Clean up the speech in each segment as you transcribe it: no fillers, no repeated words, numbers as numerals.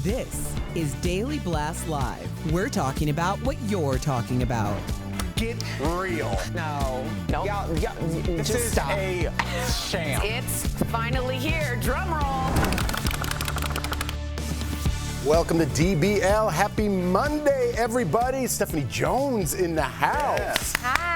This is Daily Blast Live. We're talking about what you're talking about. Get real. No. Y'all, This just is stop. a sham. It's finally here. Drum roll. Welcome to DBL. Happy Monday, everybody. Stephanie Jones in the house. Yes. Hi.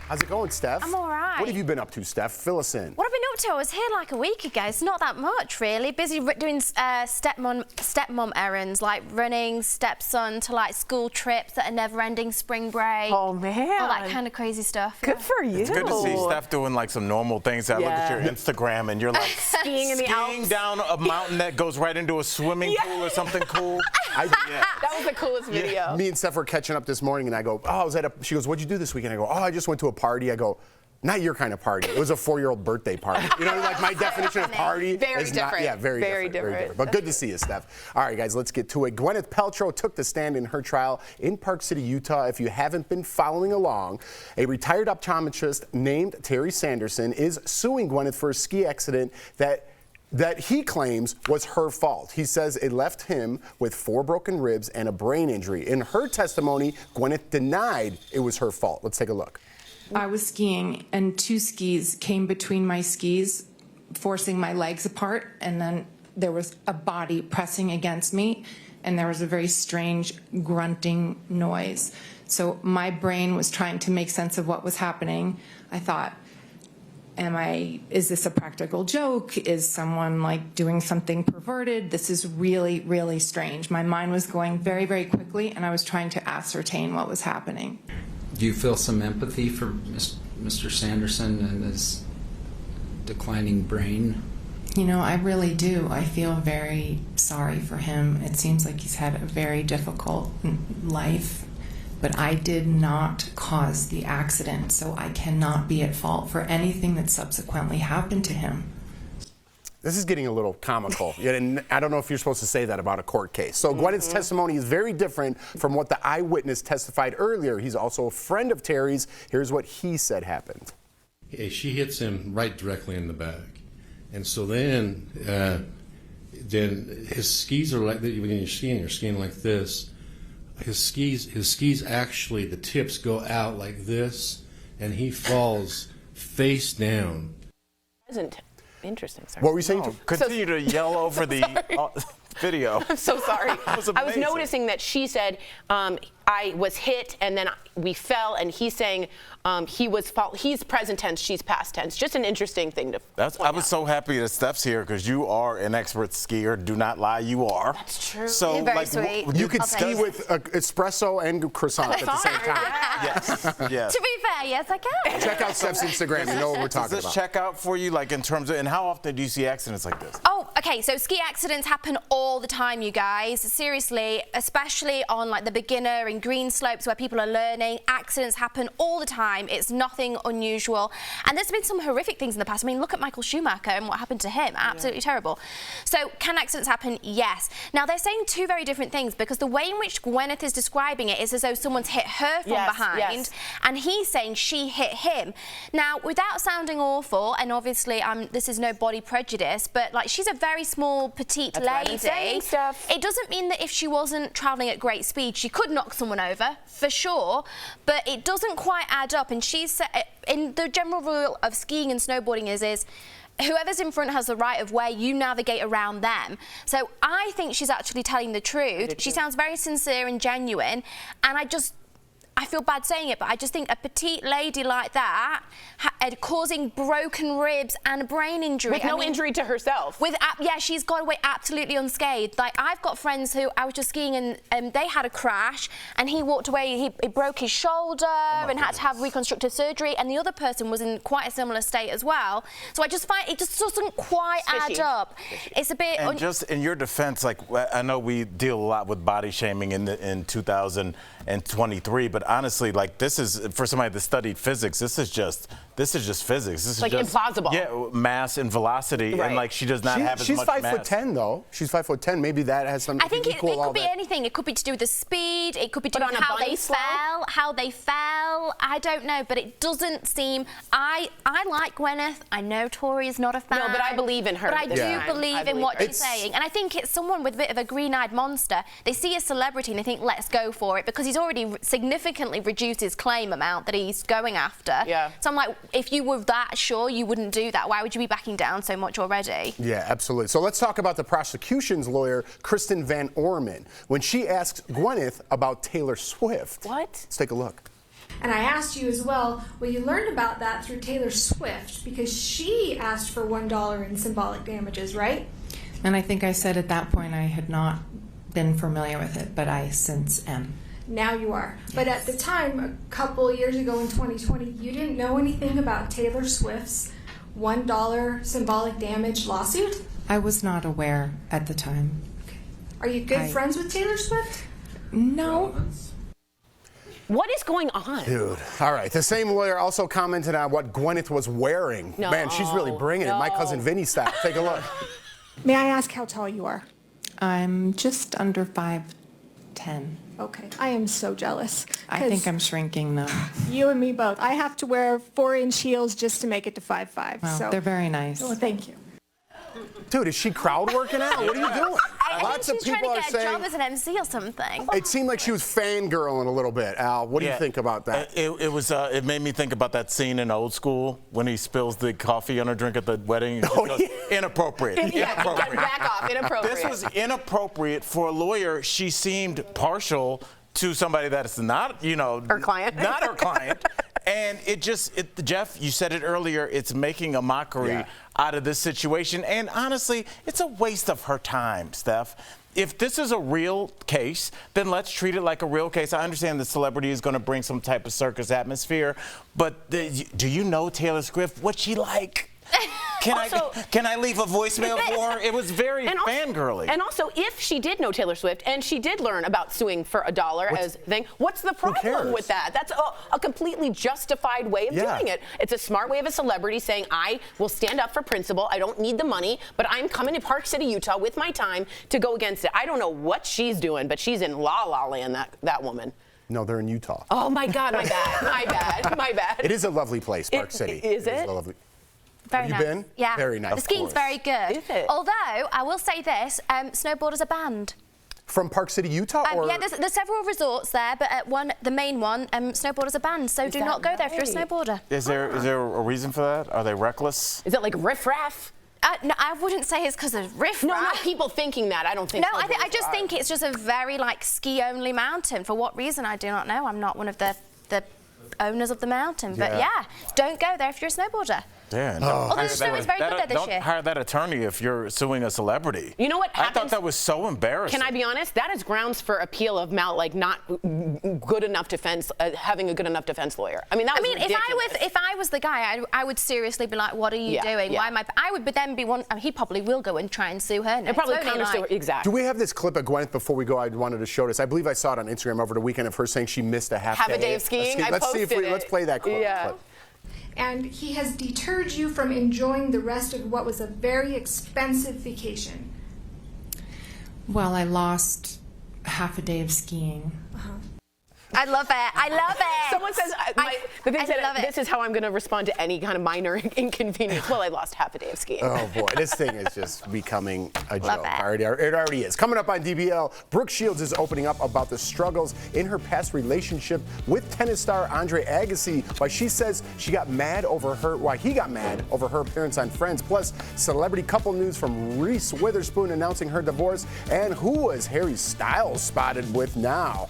How's it going, Steph? I'm all right. What have you been up to, Steph? Fill us in. What I've been up to, I was here like a week ago. It's not that much, really. Busy doing stepmom errands, like running stepson to like school trips that are never-ending, spring break. Oh, man. All that kind of crazy stuff. Good for you. It's good to see Steph doing like some normal things. I look at your Instagram and you're like Skiing in the Alps. down a mountain that goes right into a swimming pool or something cool. That was the coolest video. Me and Steph were catching up this morning, and I go, oh, I was at a, she goes, what'd you do this weekend? I go, oh, I just went to a party. I go, not your kind of party. It was a 4-year-old birthday party. You know, like my definition of party Very is different. not, yeah, very different. But good to see you, Steph. All right, guys, let's get to it. Gwyneth Paltrow took the stand in her trial in Park City, Utah. If you haven't been following along, a retired optometrist named Terry Sanderson is suing Gwyneth for a ski accident that he claims was her fault. He says it left him with 4 broken ribs and a brain injury. In her testimony, Gwyneth denied it was her fault. Let's take a look. I was skiing and 2 skis came between my skis, forcing my legs apart, and then there was a body pressing against me, and there was a very strange grunting noise. So my brain was trying to make sense of what was happening. I thought, is this a practical joke? Is someone like doing something perverted? This is really, really strange. My mind was going very, very quickly, and I was trying to ascertain what was happening. Do you feel some empathy for Mr. Sanderson and his declining brain? You know, I really do. I feel very sorry for him. It seems like he's had a very difficult life, but I did not cause the accident, so I cannot be at fault for anything that subsequently happened to him. This is getting a little comical, and I don't know if you're supposed to say that about a court case. So Gwyneth's testimony is very different from what the eyewitness testified earlier. He's also a friend of Terry's. Here's what he said happened. She hits him right directly in the back. And so then his skis are like, when you're skiing like this. His skis actually, the tips go out like this, and he falls face down. Isn't interesting, sorry. What were you saying? Continue to yell over the video. I'm so sorry. That was I was amazing. noticing that she said, I was hit and then we fell, and he's saying he's present tense, she's past tense. Just an interesting thing to point I was out. so happy that Steph's here because you are an expert skier. Do not lie, you are. That's true. So, You're very like, sweet. You could I'll ski take it. with espresso and croissant at the same time. Yes, yes. To be fair, yes, I can. Check out Steph's Instagram. You know what we're Does talking this about. check out for you, like in terms of, and how often do you see accidents like this? Oh, okay, so ski accidents happen all the time, you guys. Seriously, especially on like the beginner and green slopes where people are learning. Accidents happen all the time. It's nothing unusual. And there's been some horrific things in the past. I mean, look at Michael Schumacher and what happened to him. Absolutely terrible. So can accidents happen? Yes. Now, they're saying 2 very different things, because the way in which Gwyneth is describing it is as though someone's hit her from behind, and he's saying she hit him. Now, without sounding awful, and obviously this is no body prejudice, but like, she's a very small, petite That's why I've been lady. saying stuff. It doesn't mean that if she wasn't traveling at great speed, she could knock someone over, for sure, but it doesn't quite add up. And she's said, in the general rule of skiing and snowboarding is whoever's in front has the right of way, you navigate around them. So I think she's actually telling the truth. She sounds very sincere and genuine, and I feel bad saying it, but I just think a petite lady like that causing broken ribs and a brain injury. With no injury to herself. Yeah, she's got away absolutely unscathed. Like, I've got friends who I was just skiing and they had a crash, and he walked away, he broke his shoulder and had to have reconstructive surgery, and the other person was in quite a similar state as well. So I just find it just doesn't quite add up. It's a bit... And just in your defense, like, I know we deal a lot with body shaming in 2023, but honestly, like, this is, for somebody that studied physics, this is just physics. This is like just, implausible. Yeah, mass and velocity, Right. and like she does not have as she's much 5'10" though. She's 5'10". Maybe that has something I think to it equal all could be that. anything. It could be to do with the speed. It could be to do But with on a how bunny they slope? fell. I don't know, but it doesn't seem. I like Gwyneth. I know Tori is not a fan. No, but I believe in her But I this do time. I believe in believe what her. she's saying, and I think it's someone with a bit of a green-eyed monster. They see a celebrity and they think, let's go for it, because he's already significantly reduced his claim amount that he's going after. Yeah. So I'm like, if you were that sure, you wouldn't do that. Why would you be backing down so much already? Yeah, absolutely. So let's talk about the prosecution's lawyer, Kristen Van Orman, when she asks Gwyneth about Taylor Swift. What? Let's take a look. And I asked you as well, you learned about that through Taylor Swift because she asked for $1 in symbolic damages, right? And I think I said at that point I had not been familiar with it, but I since am. Now you are. But at the time, a couple years ago in 2020, you didn't know anything about Taylor Swift's $1 symbolic damage lawsuit? I was not aware at the time. Are you good friends with Taylor Swift? No. What is going on? Dude. All right. The same lawyer also commented on what Gwyneth was wearing. No. Man, she's really bringing it. My cousin Vinny style. Take a look. May I ask how tall you are? I'm just under 5'10". Okay, I am so jealous. I think I'm shrinking though. You and me both. I have to wear 4-inch heels just to make it to 5'5". Well, so they're very nice. Oh, thank you. Dude, is she crowd working out? What are you doing? I think she's trying to get a job as an MC or something. It seemed like she was fangirling a little bit. Al, what do you think about that? It made me think about that scene in Old School when he spills the coffee on her drink at the wedding. And goes, inappropriate. Inappropriate. Back off. Inappropriate. This was inappropriate for a lawyer. She seemed partial to somebody that is not, her client. Not her client. And Jeff, you said it earlier, it's making a mockery out of this situation. And honestly, it's a waste of her time, Steph. If this is a real case, then let's treat it like a real case. I understand the celebrity is going to bring some type of circus atmosphere, but do you know Taylor Swift? What's she like? Can I leave a voicemail for her? It was very fangirly. And also, if she did know Taylor Swift and she did learn about suing for $1 as a thing, what's the problem with that? That's a completely justified way of doing it. It's a smart way of a celebrity saying, I will stand up for principle. I don't need the money, but I'm coming to Park City, Utah with my time to go against it. I don't know what she's doing, but she's in La La Land, that woman. No, they're in Utah. Oh, my God, my bad. My bad. It is a lovely place, Park City. Is it? Very Have nice. you been? Yeah. Very nice. The skiing's very good. Is it? Although, I will say this, snowboarders are banned. From Park City, Utah? Or? Yeah, there's several resorts there, but at the main one, snowboarders are banned, so do not go there if you're a snowboarder. Is there a reason for that? Are they reckless? Is it like riffraff? No, I wouldn't say it's because of riffraff. No, people thinking that. I don't think. No, I just think it's just a very ski-only mountain. For what reason, I do not know. I'm not one of the owners of the mountain, but yeah, don't go there if you're a snowboarder. Yeah, Although the snow is very good there this year. Don't hire that attorney if you're suing a celebrity. You know what happens? I thought that was so embarrassing. Can I be honest? That is grounds for appeal of not good enough defense, having a good enough defense lawyer. I mean, if I was the guy, I would seriously be like, what are you doing? Yeah. Why am I would then be one. I mean, he probably will go and try and sue her. And probably counter-sue her. Exactly. Do we have this clip of Gwyneth before we go? I wanted to show this. I believe I saw it on Instagram over the weekend of her saying she missed a half a day of skiing. Let's see if let's play that clip. Yeah. And he has deterred you from enjoying the rest of what was a very expensive vacation. Well, I lost half a day of skiing. I love it. I love it. Someone says, this is how I'm going to respond to any kind of minor inconvenience. Well, I lost half a day of skiing. Oh, boy. This thing is just becoming a Love joke. it. It already is. Coming up on DBL, Brooke Shields is opening up about the struggles in her past relationship with tennis star Andre Agassi, why he got mad over her appearance on Friends. Plus, celebrity couple news from Reese Witherspoon announcing her divorce, and who was Harry Styles spotted with now?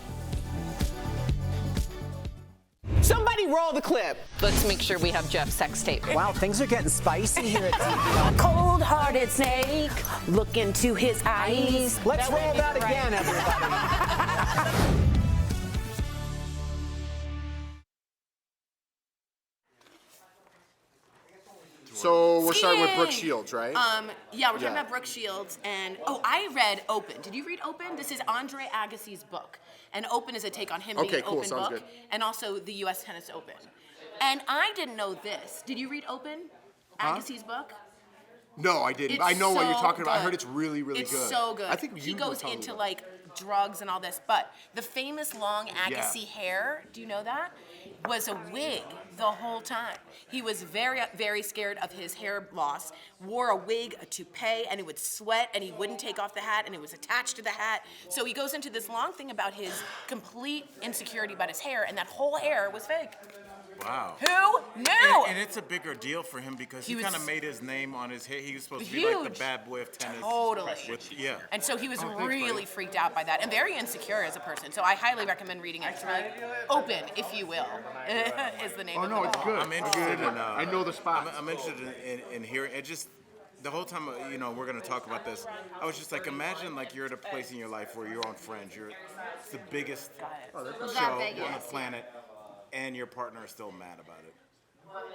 Somebody roll the clip. Let's make sure we have Jeff's sex tape. Wow, things are getting spicy here at DBL. Cold-hearted snake, look into his eyes. Let's roll that again, everybody. So we're starting with Skiing. Brooke Shields, right? Yeah, we're talking about Brooke Shields, and I read Open. Did you read Open? This is Andre Agassi's book, and Open is a take on him being an open book, good. and also the U.S. Tennis Open. And I didn't know this. Did you read Open? Agassi's book? No, I didn't. It's I know what you're so talking about. I good. heard it's really, really It's good. so good. I think he you goes were into telling me. like drugs and all this, but the famous long Agassi hair, do you know that? Was a wig the whole time. He was very, very scared of his hair loss, wore a wig, a toupee, and it would sweat, and he wouldn't take off the hat, and it was attached to the hat. So he goes into this long thing about his complete insecurity about his hair, and that whole hair was fake. Wow. Who knew? And it's a bigger deal for him because he kind of made his name on his hair. He was supposed to be like the bad boy of tennis. Totally. Yeah. And so he was really freaked out by that and very insecure as a person. So I highly recommend reading it. It's really Open, if you will, is the name of the book. It's good. I'm interested in. I know the spot. I'm interested in hearing it. Just the whole time, we're going to talk about this. I was just like, imagine like you're at a place in your life where you're on Friends. It's the biggest show on the planet. And your partner is still mad about it.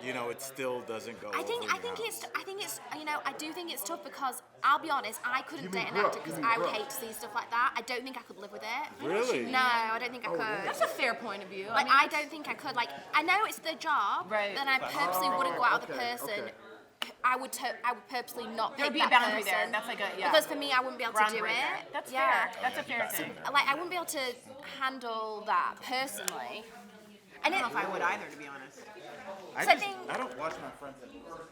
It still doesn't go. I think it's I do think it's tough because I'll be honest, I couldn't date an actor because I would hate to see stuff like that. I don't think I could live with it. Really? No, I don't think I could. That's a fair point of view. Like I don't think I could. Like I know it's their job, then I purposely wouldn't go out with the person. I would purposely not pick There'd be that a boundary person. there. That's like Because for me, I wouldn't be able to do it. That's fair. That's a fair thing. Like I wouldn't be able to handle that personally. I don't know if I would either, to be honest. I don't watch my Friends anymore.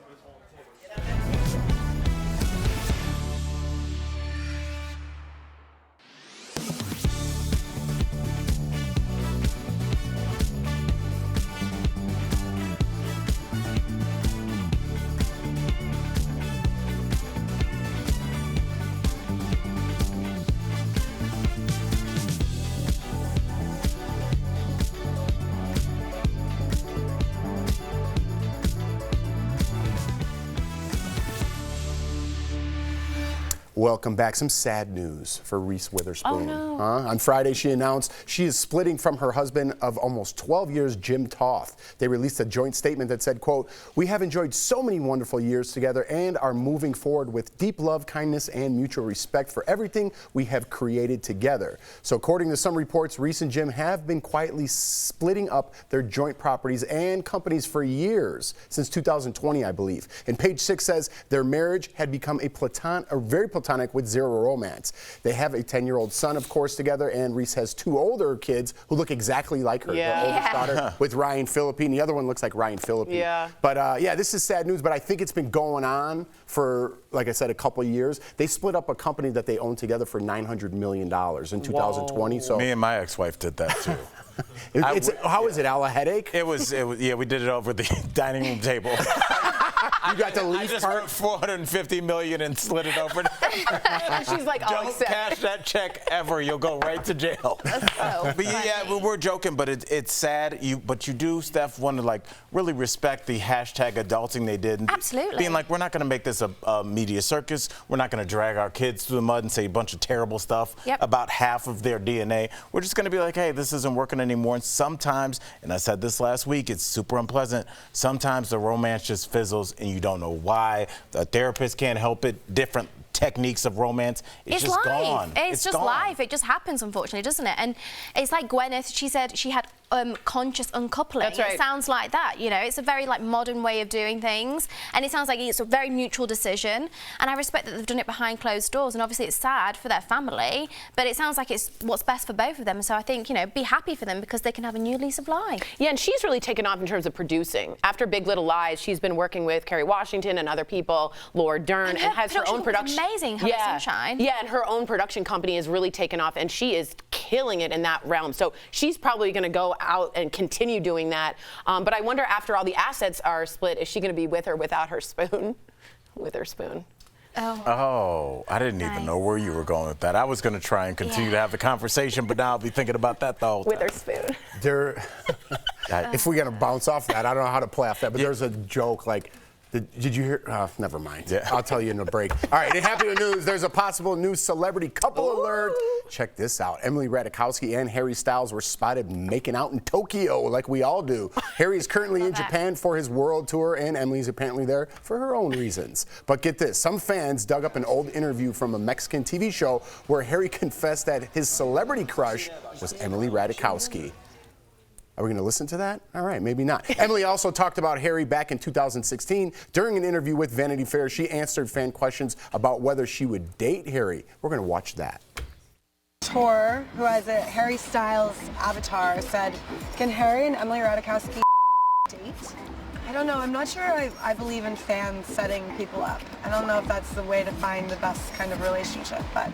Welcome back. Some sad news for Reese Witherspoon. Oh, no. On Friday, she announced she is splitting from her husband of almost 12 years, Jim Toth. They released a joint statement that said, quote, "We have enjoyed so many wonderful years together and are moving forward with deep love, kindness, and mutual respect for everything we have created together." So according to some reports, Reese and Jim have been quietly splitting up their joint properties and companies for years, since 2020, I believe. And page 6 says their marriage had become very platonic with zero romance. They have a 10-year-old son, of course, together, and Reese has 2 older kids who look exactly like her. Yeah. The oldest daughter with Ryan Phillippe, and the other one looks like Ryan Phillippe. Yeah. But this is sad news, but I think it's been going on for, like I said, a couple of years. They split up a company that they owned together for $900 million in 2020. Whoa. So Me and my ex-wife did that too. how is it, Al? A headache? It was, yeah, we did it over the dining room table. You got the lease I just part? wrote $450 million and slid it over. She's like, I'll Don't accept. cash that check ever. You'll go right to jail. That's so But yeah, we're joking, but it's sad. But you do, Steph, want to like really respect the hashtag adulting they did. Absolutely. Being like, we're not going to make this a media circus. We're not going to drag our kids through the mud and say a bunch of terrible stuff about half of their DNA. We're just going to be like, hey, this isn't working anymore. And sometimes, and I said this last week, it's super unpleasant. Sometimes the romance just fizzles and you don't know why. The therapist can't help it. Different techniques of romance. It's just life. Gone. It's just gone. life. It just happens, unfortunately, doesn't it? And it's like Gwyneth, she said she had conscious uncoupling. That's right. It sounds like that, it's a very like modern way of doing things, and it sounds like it's a very mutual decision, and I respect that they've done it behind closed doors, and obviously it's sad for their family, but it sounds like it's what's best for both of them. So I think, be happy for them because they can have a new lease of life. Yeah, and she's really taken off in terms of producing. After Big Little Lies, she's been working with Kerry Washington and other people, Laura Dern, and has her own production. Amazing, Hello Sunshine. Yeah, and her own production company has really taken off, and she is killing it in that realm. So she's probably going to go out and continue doing that. But I wonder, after all the assets are split, is she going to be with or without her spoon? With her spoon. Oh, I didn't even know where you were going with that. I was going to try and continue to have the conversation, but now I'll be thinking about that the whole time. With her spoon. If we're going to bounce off that, I don't know how to play off that, but there's a joke like, Did you hear? Never mind. Yeah. I'll tell you in the break. All right, in happier news, there's a possible new celebrity couple alert. Check this out. Emily Ratajkowski and Harry Styles were spotted making out in Tokyo like we all do. Harry is currently in Japan for his world tour, and Emily's apparently there for her own reasons. But get this, some fans dug up an old interview from a Mexican TV show where Harry confessed that his celebrity crush was Emily Ratajkowski. Are we going to listen to that? All right, maybe not. Emily also talked about Harry back in 2016. During an interview with Vanity Fair, she answered fan questions about whether she would date Harry. We're going to watch that. Tour, who has a Harry Styles avatar, said, "Can Harry and Emily Ratajkowski date?" I don't know. I'm not sure I believe in fans setting people up. I don't know if that's the way to find the best kind of relationship, but...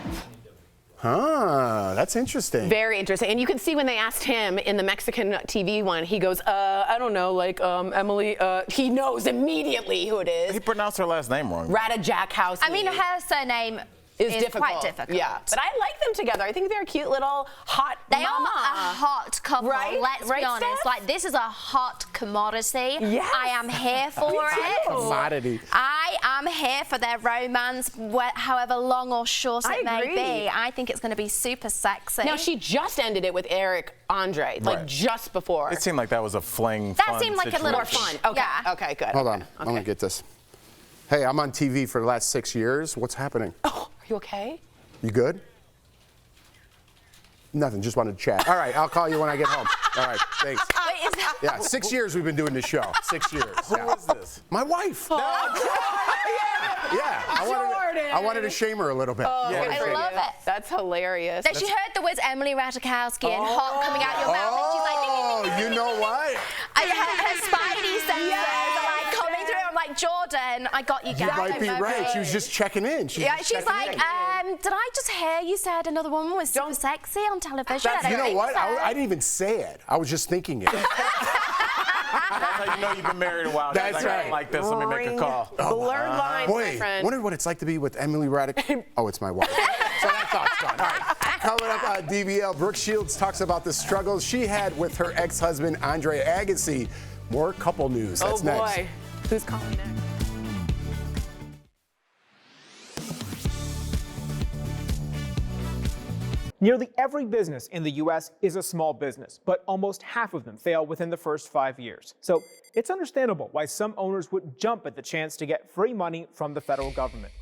Huh, that's interesting. Very interesting. And you can see when they asked him in the Mexican TV one, he goes, I don't know, like, Emily, he knows immediately who it is. He pronounced her last name wrong. Ratajkowski. I mean, her surname is quite difficult. Yeah, but I like them together. I think they're a cute little hot They mama. are a hot couple, Right? let's Right, be honest. Steph? Like, this is a hot commodity. Yes. I am here for it. Commodity. I am here for their romance, however long or short it may agree. be. I think it's going to be super sexy. Now, she just ended it with Eric Andre, like Right. just before. It seemed like that was a fling. That seemed like a little More fun. Okay, Yeah. okay, good. Hold okay. on, I'm going to get this. Hey, I'm on TV for the last 6 years. What's happening? Oh, are you okay? You good? Nothing, just wanted to chat. All right, I'll call you when I get home. All right, thanks. Wait, is that... Yeah, 6 years we've been doing this show. 6 years. Who is this? My wife. Oh, Yeah, I wanted to shame her a little bit. Oh, Yeah, I shame love her. it. That's hilarious. That she heard the words Emily Ratajkowski and hot coming out your mouth, and she's like, Oh, you know what? her spidey senses are like coming through. I'm like, Jordan, I got you guys. You might be I'm right. okay. She was just checking in. She's like, did I just hear you said another woman was super sexy on television? I don't You know think what? so. I didn't even say it. I was just thinking it. That's how you know you've been married a while. That's She's like, I right. don't like this. Let me make a call. Blurred lines, my Boy, friend. wondered what it's like to be with Emily Ratajkowski. Oh, it's my wife. So that thought's gone. All right. Coming up on DBL, Brooke Shields talks about the struggles she had with her ex-husband, Andre Agassi. More couple news. That's next. Boy. Who's calling next? Nearly every business in the U.S. is a small business, but almost half of them fail within the first 5 years. So it's understandable why some owners would jump at the chance to get free money from the federal government.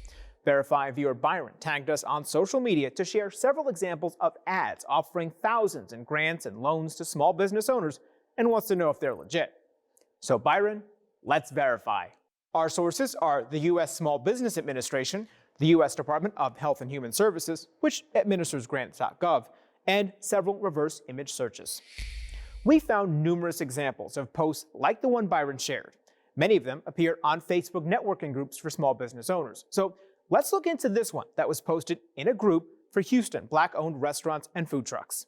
Verify viewer Byron tagged us on social media to share several examples of ads offering thousands in grants and loans to small business owners and wants to know if they're legit. So Byron, let's verify. Our sources are the U.S. Small Business Administration, the U.S. Department of Health and Human Services, which administers grants.gov, and several reverse image searches. We found numerous examples of posts like the one Byron shared. Many of them appear on Facebook networking groups for small business owners. So let's look into this one that was posted in a group for Houston Black-owned restaurants and food trucks.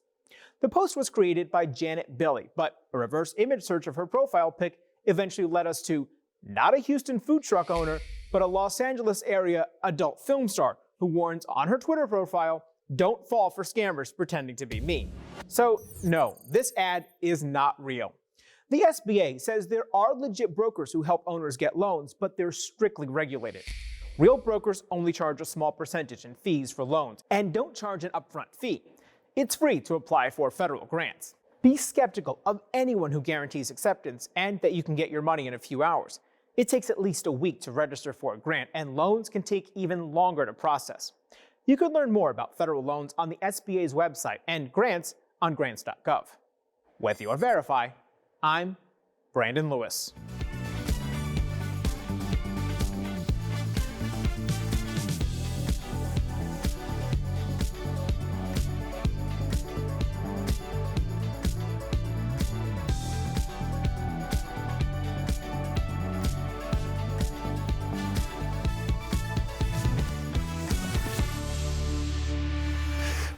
The post was created by Janet Billy, but a reverse image search of her profile pic eventually led us to not a Houston food truck owner, but a Los Angeles area adult film star who warns on her Twitter profile, "Don't fall for scammers pretending to be me." So no, this ad is not real. The SBA says there are legit brokers who help owners get loans, but they're strictly regulated. Real brokers only charge a small percentage in fees for loans and don't charge an upfront fee. It's free to apply for federal grants. Be skeptical of anyone who guarantees acceptance and that you can get your money in a few hours. It takes at least a week to register for a grant, and loans can take even longer to process. You can learn more about federal loans on the SBA's website and grants on grants.gov. With your Verify, I'm Brandon Lewis.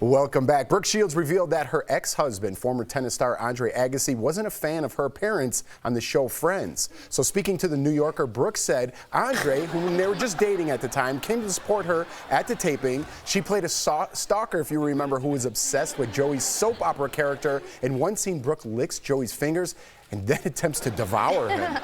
Welcome back. Brooke Shields revealed that her ex-husband, former tennis star Andre Agassi, wasn't a fan of her appearance on the show Friends. So speaking to the New Yorker, Brooke said Andre, whom they were just dating at the time, came to support her at the taping. She played a stalker, if you remember, who was obsessed with Joey's soap opera character. In one scene, Brooke licks Joey's fingers and then attempts to devour him.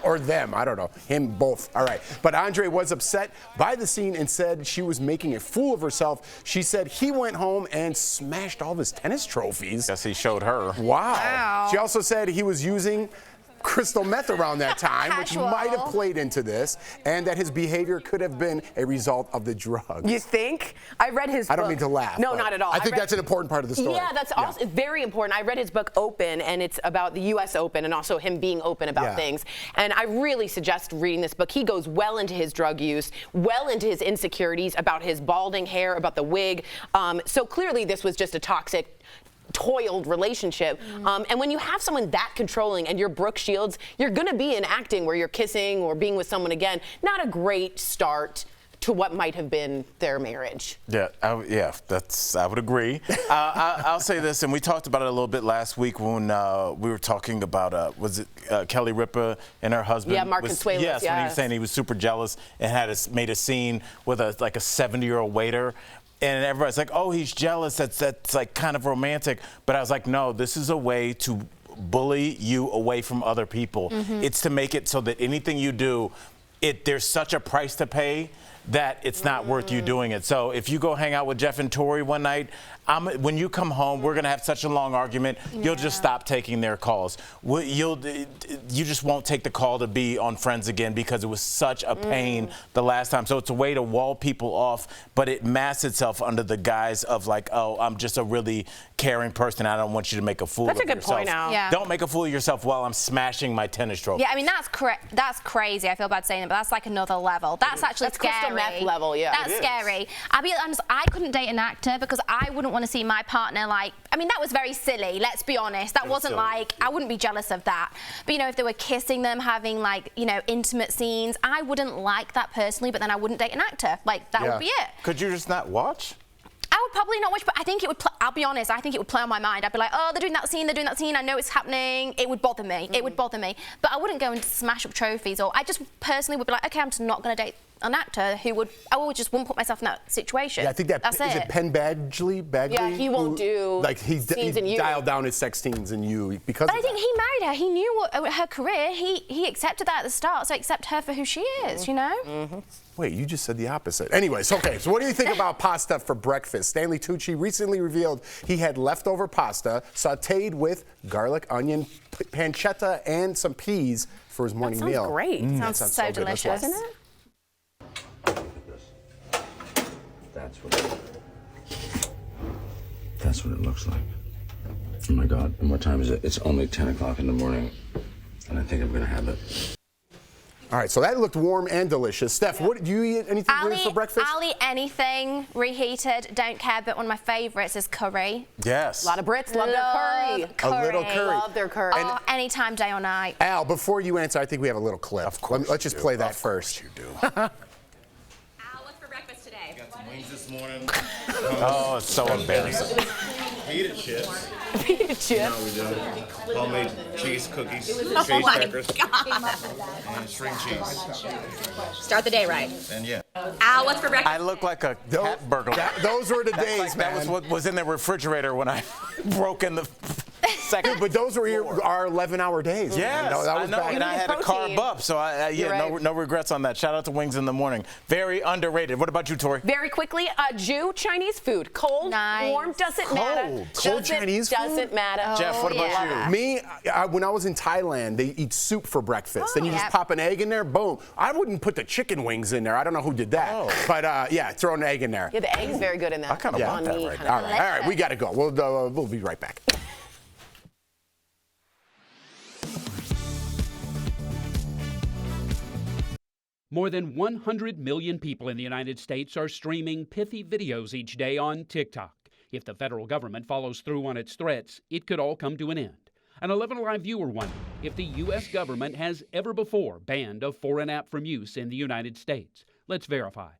Or them, I don't know. Him, both. All right. But Andre was upset by the scene and said she was making a fool of herself. She said he went home and smashed all of his tennis trophies. Guess he showed her. Wow. She also said he was using crystal meth around that time, which might have played into this, and that his behavior could have been a result of the drugs. You think? I read his book. I don't mean to laugh. No, not at all. I think that's an important part of the story. Yeah, that's also very important. I read his book Open, and it's about the U.S. Open and also him being open about things. And I really suggest reading this book. He goes well into his drug use, well into his insecurities about his balding hair, about the wig. So clearly this was just a toxic, toiled relationship. And when you have someone that controlling and you're Brooke Shields, you're going to be in acting where you're kissing or being with someone again. Not a great start to what might have been their marriage. Yeah, I would agree. I'll say this, and we talked about it a little bit last week when we were talking about, was it Kelly Ripa and her husband? Yeah, Mark Consuelos. Yes, when he was saying he was super jealous and had made a scene with a 70-year-old waiter. And everybody's like, oh, he's jealous. That's like kind of romantic. But I was like, no, this is a way to bully you away from other people. It's to make it so that anything you do, there's such a price to pay that it's not worth you doing it. So if you go hang out with Jeff and Tori one night, when you come home, we're going to have such a long argument, you'll just stop taking their calls. You just won't take the call to be on Friends again because it was such a pain the last time. So it's a way to wall people off, but it masks itself under the guise of like, oh, I'm just a really caring person. I don't want you to make a fool of yourself. That's a good point, Al. Yeah. Don't make a fool of yourself while I'm smashing my tennis trophy. Yeah, I mean, that's crazy. I feel bad saying it, but that's like another level. That's actually scary. Crystal meth level, yeah. That's scary. I'll be honest, I couldn't date an actor because I wouldn't want to see my partner like, I mean, that was very silly, let's be honest. That wasn't like, I wouldn't be jealous of that. But, you know, if they were kissing them, having like, you know, intimate scenes, I wouldn't like that personally, but then I wouldn't date an actor. Like, that would be it. Could you just not watch? I would probably not watch, but I think it would, I'll be honest, I think it would play on my mind. I'd be like, oh, they're doing that scene, I know it's happening. It would bother me, it would bother me. But I wouldn't go and smash up trophies, or I just personally would be like, okay, I'm just not going to date an actor who would, I would just wouldn't put myself in that situation. Yeah, I think that's it. Penn Badgley? Yeah, he won't do like he dialed down his sex scenes in You because But I think he married her. He knew her career. He accepted that at the start, so accept her for who she is, you know? Wait, you just said the opposite. Anyways, okay, so what do you think about pasta for breakfast? Stanley Tucci recently revealed he had leftover pasta sauteed with garlic, onion, pancetta, and some peas for his morning meal. Sounds great. Sounds so delicious. Doesn't it? That's what it looks like. Oh my God, and what time is it? It's only 10 o'clock in the morning, and I think I'm gonna have it. All right, so that looked warm and delicious. Steph, what do you eat anything weird for breakfast? I'll eat anything reheated, don't care, but one of my favorites is curry. Yes. A lot of Brits love their curry. A little curry. Love their curry. Oh, anytime, day or night. Al, before you answer, I think we have a little clip. Of course Let's just play that first. You do. Al, what's for breakfast today? Got some wings this morning. Oh, it's so embarrassing. Pita chips. Pita chips. No, we do. Homemade cheese cookies, cheese crackers, and string cheese. Start the day right. And yeah. Al, what's for breakfast? I look like a cat burglar. Those were the days, man. That was what was in the refrigerator when I broke in the second. Dude, but those were our 11-hour days. Yes, that was I know, back. and I had to carb up, so no regrets on that. Shout out to Wings in the Morning. Very underrated. What about you, Tori? Very quickly, Jew Chinese food. Cold, warm, doesn't matter. Cold Chinese food? Doesn't matter. Jeff, what about you? Me, when I was in Thailand, they eat soup for breakfast. Then you just pop an egg in there, boom. I wouldn't put the chicken wings in there. I don't know who did that. But yeah, throw an egg in there. Yeah, the egg's very good in that. I kind of want that right now. All right, we got to go. We'll be right back. More than 100 million people in the United States are streaming pithy videos each day on TikTok. If the federal government follows through on its threats, it could all come to an end. An 11 Alive viewer wondered if the U.S. government has ever before banned a foreign app from use in the United States. Let's verify.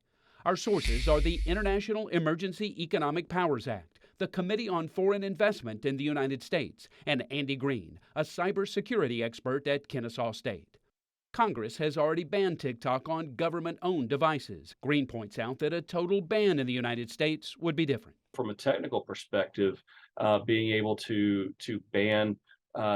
Our sources are the International Emergency Economic Powers Act, the Committee on Foreign Investment in the United States, and Andy Green, a cybersecurity expert at Kennesaw State. Congress has already banned TikTok on government-owned devices. Green points out that a total ban in the United States would be different. From a technical perspective, being able to ban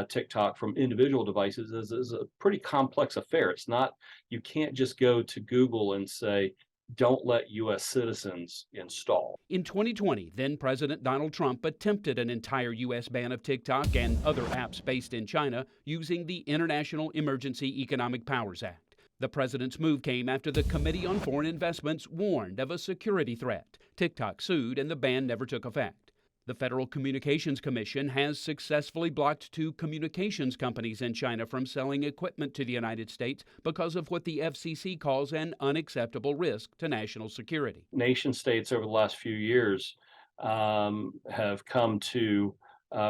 TikTok from individual devices is a pretty complex affair. It's not, you can't just go to Google and say, don't let U.S. citizens install. In 2020, then President Donald Trump attempted an entire U.S. ban of TikTok and other apps based in China using the International Emergency Economic Powers Act. The president's move came after the Committee on Foreign Investments warned of a security threat. TikTok sued and the ban never took effect. The Federal Communications Commission has successfully blocked 2 communications companies in China from selling equipment to the United States because of what the FCC calls an unacceptable risk to national security. Nation states over the last few years have come to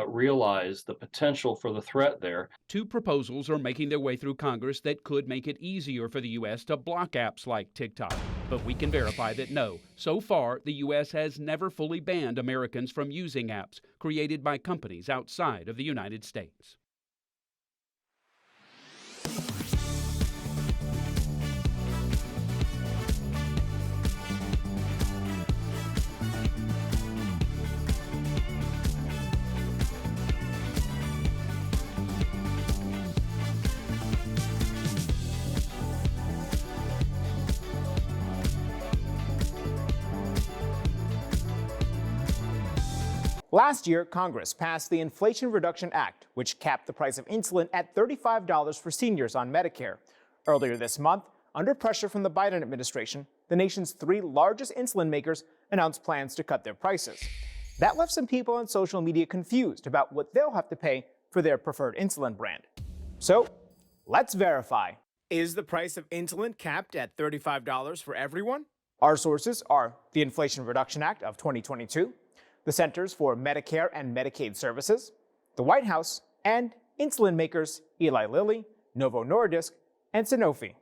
realize the potential for the threat there. 2 proposals are making their way through Congress that could make it easier for the U.S. to block apps like TikTok. But we can verify that no, so far the U.S. has never fully banned Americans from using apps created by companies outside of the United States. Last year, Congress passed the Inflation Reduction Act, which capped the price of insulin at $35 for seniors on Medicare. Earlier this month, under pressure from the Biden administration, the nation's 3 largest insulin makers announced plans to cut their prices. That left some people on social media confused about what they'll have to pay for their preferred insulin brand. So, let's verify. Is the price of insulin capped at $35 for everyone? Our sources are the Inflation Reduction Act of 2022, the Centers for Medicare and Medicaid Services, the White House, and insulin makers Eli Lilly, Novo Nordisk, and Sanofi.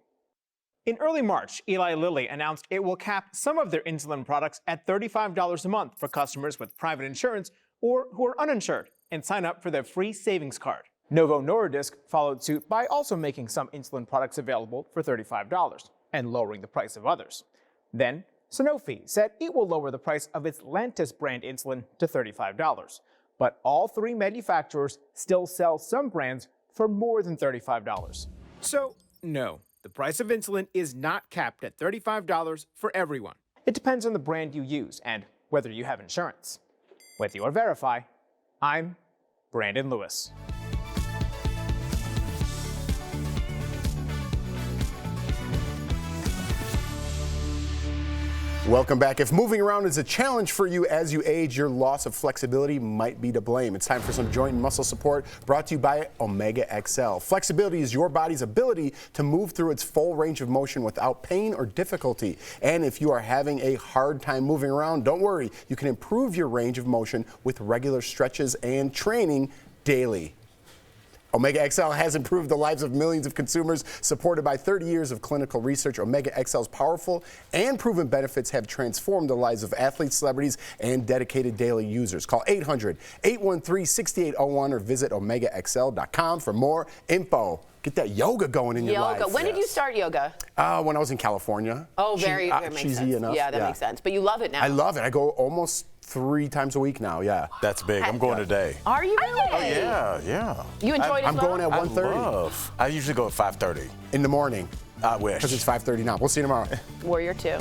In early March, Eli Lilly announced it will cap some of their insulin products at $35 a month for customers with private insurance or who are uninsured and sign up for their free savings card. Novo Nordisk followed suit by also making some insulin products available for $35 and lowering the price of others. Then, Sanofi said it will lower the price of its Lantus brand insulin to $35. But all 3 manufacturers still sell some brands for more than $35. So, no, the price of insulin is not capped at $35 for everyone. It depends on the brand you use and whether you have insurance. With your Verify, I'm Brandon Lewis. Welcome back. If moving around is a challenge for you as you age, your loss of flexibility might be to blame. It's time for some joint and muscle support brought to you by Omega XL. Flexibility is your body's ability to move through its full range of motion without pain or difficulty. And if you are having a hard time moving around, don't worry. You can improve your range of motion with regular stretches and training daily. Omega XL has improved the lives of millions of consumers. Supported by 30 years of clinical research, Omega XL's powerful and proven benefits have transformed the lives of athletes, celebrities, and dedicated daily users. Call 800-813-6801 or visit OmegaXL.com for more info. Get that yoga going in your life. Yoga. When did you start yoga? When I was in California. Oh, very that makes cheesy sense. enough. Yeah, that makes sense. But you love it now. I love it. I go almost 3 times a week now, yeah. That's big. I'm going today. Are you really? Oh, yeah, yeah. You enjoy it as I'm well? going at 1:30. I usually go at 5:30. In the morning. I wish. Because it's 5:30 now. We'll see you tomorrow. Warrior 2.